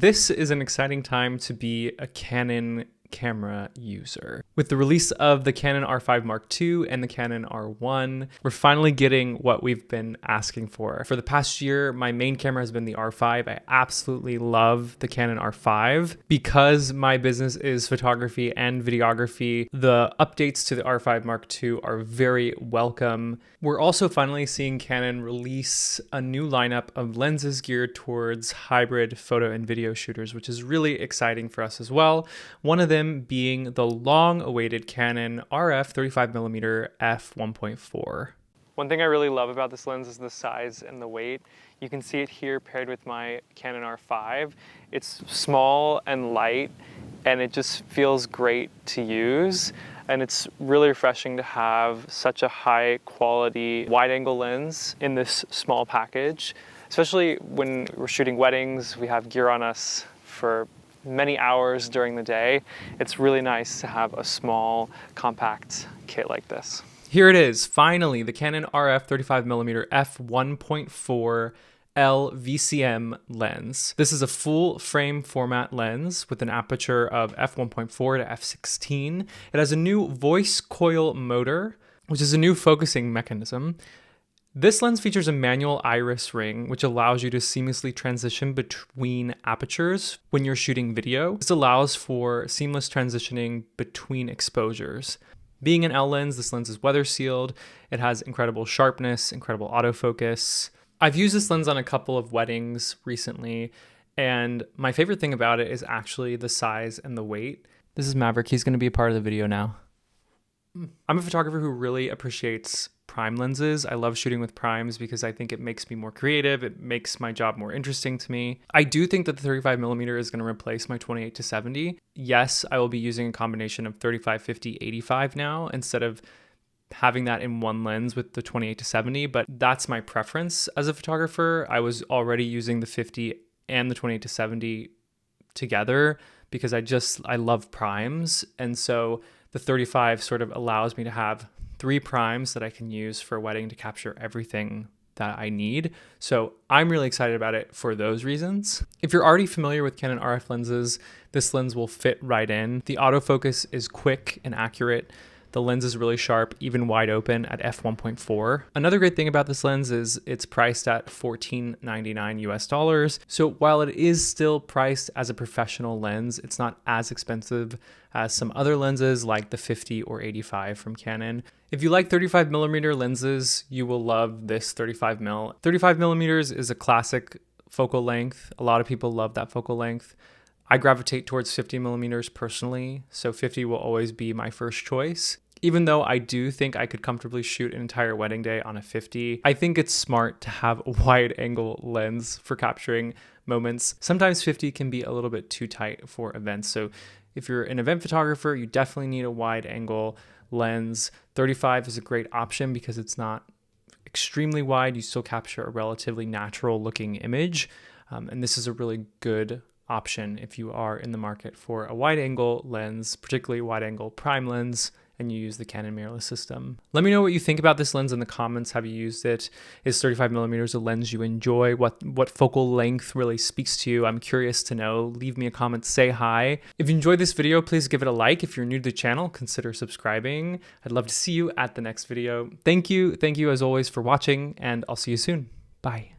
This is an exciting time to be a Canon camera user. With the release of the Canon R5 Mark II and the Canon R1, we're finally getting what we've been asking for. For the past year, my main camera has been the R5. I absolutely love the Canon R5. Because my business is photography and videography, the updates to the R5 Mark II are very welcome. We're also finally seeing Canon release a new lineup of lenses geared towards hybrid photo and video shooters, which is really exciting for us as well. One of them being the long-awaited Canon RF 35mm f1.4. One thing I really love about this lens is the size and the weight. You can see it here paired with my Canon R5. It's small and light, and it just feels great to use. And it's really refreshing to have such a high quality wide-angle lens in this small package, especially when we're shooting weddings. We have gear on us for many hours during the day. It's really nice to have a small, compact kit like this. Here it is, finally, the Canon RF 35mm f1.4 L VCM lens. This is a full frame format lens with an aperture of f1.4 to f16. It has a new voice coil motor, which is a new focusing mechanism. This lens features a manual iris ring, which allows you to seamlessly transition between apertures when you're shooting video. This allows for seamless transitioning between exposures. Being an L lens, this lens is weather sealed. It has incredible sharpness, incredible autofocus. I've used this lens on a couple of weddings recently, and my favorite thing about it is actually the size and the weight. This is Maverick. He's going to be a part of the video now. I'm a photographer who really appreciates prime lenses. I love shooting with primes because I think it makes me more creative. It makes my job more interesting to me. I do think that the 35mm is going to replace my 28-70. Yes, I will be using a combination of 35, 50, 85 now instead of having that in one lens with the 28-70, but that's my preference as a photographer. I was already using the 50 and the 28-70 together because I love primes. And so the 35 sort of allows me to have 3 primes that I can use for a wedding to capture everything that I need. So I'm really excited about it for those reasons. If you're already familiar with Canon RF lenses, this lens will fit right in. The autofocus is quick and accurate. The lens is really sharp, even wide open at f1.4. Another great thing about this lens is it's priced at $14.99 US. So while it is still priced as a professional lens, it's not as expensive as some other lenses like the 50 or 85 from Canon. If you like 35mm lenses, you will love this 35mm. 35mm is a classic focal length. A lot of people love that focal length. I gravitate towards 50mm personally, so 50 will always be my first choice. Even though I do think I could comfortably shoot an entire wedding day on a 50, I think it's smart to have a wide angle lens for capturing moments. Sometimes 50 can be a little bit too tight for events, so if you're an event photographer, you definitely need a wide angle lens. 35 is a great option because it's not extremely wide. You still capture a relatively natural looking image, and this is a really good option if you are in the market for a wide angle lens, particularly wide angle prime lens, and you use the Canon mirrorless system. Let me know what you think about this lens in the comments. Have you used it? Is 35mm a lens you enjoy? What focal length really speaks to you? I'm curious to know. Leave me a comment, say hi. If you enjoyed this video, please give it a like. If you're new to the channel, consider subscribing. I'd love to see you at the next video. Thank you as always for watching, and I'll see you soon. Bye.